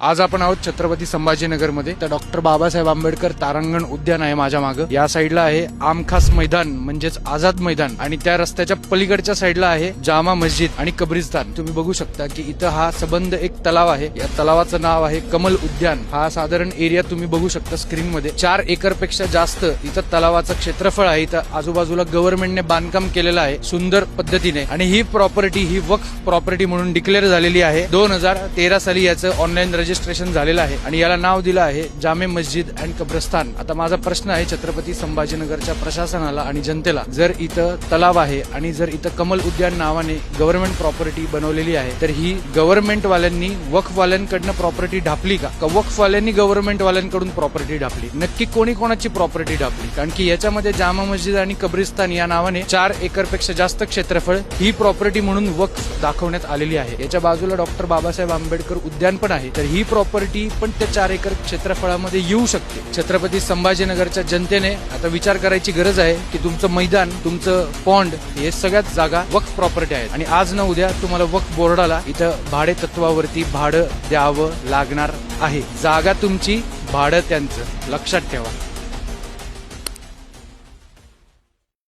आज आपण आहोत छत्रपती संभाजीनगर मध्ये। तर डॉक्टर बाबासाहेब आंबेडकर तारांगण उद्यान आहे माझ्या मागे। या साईडला आहे आमखास मैदान म्हणजेच आझाद मैदान आणि त्या रस्त्याच्या पलीकडच्या साईडला आहे जामा मस्जिद आणि कब्रिस्तान। तुम्ही बघू शकता की इथं हा संबंध एक तलाव आहे। या तलावाचं नाव आहे कमल उद्यान। हा साधारण एरिया तुम्ही बघू शकता स्क्रीन मध्ये 4 एकर पेक्षा जास्त इथं तलावाचं क्षेत्रफळ आहे। इथं आजूबाजूला गव्हर्नमेंटने बांधकाम केलेलं आहे सुंदर पद्धतीने आणि ही प्रॉपर्टी ही वक्फ प्रॉपर्टी म्हणून डिक्लेअर झालेली आहे। 2013 साली याचं ऑनलाईन रजिस्ट्रेशन झालेलं आहे आणि याला नाव दिलं आहे जामे मस्जिद अँड कब्रस्तान। आता माझा प्रश्न आहे छत्रपती संभाजीनगरच्या प्रशासनाला आणि जनतेला, जर इथं तलाव आहे आणि जर इथं कमल उद्यान नावाने गव्हर्नमेंट प्रॉपर्टी बनवलेली आहे तर ही गव्हर्नमेंट वाल्यांनी वक्फ वाल्यांकडनं प्रॉपर्टी ढापली का वक्फ वाल्यांनी गव्हर्नमेंट वाल्यांकडून प्रॉपर्टी ढापली? नक्की कोणी कोणाची प्रॉपर्टी ढापली? कारण की याच्यामध्ये जामा मस्जिद आणि कब्रिस्तान या नावाने 4 एकर पेक्षा जास्त क्षेत्रफळ ही प्रॉपर्टी म्हणून वक्फ दाखवण्यात आलेली आहे। याच्या बाजूला डॉक्टर बाबासाहेब आंबेडकर उद्यान पण आहे। तर ही प्रॉपर्टी पण त्या 4 एकर क्षेत्रफळामध्ये येऊ शकते। छत्रपती संभाजीनगरच्या जनतेने आता विचार करायची गरज आहे की तुमचं मैदान, तुमचं पॉन्ड हे सगळ्यात जागा वक्फ प्रॉपर्टी आहेत आणि आज ना उद्या तुम्हाला वक्फ बोर्डाला इथं भाडे तत्वावरती भाडं द्यावं लागणार आहे। जागा तुमची, भाडं त्यांचं, लक्षात ठेवा।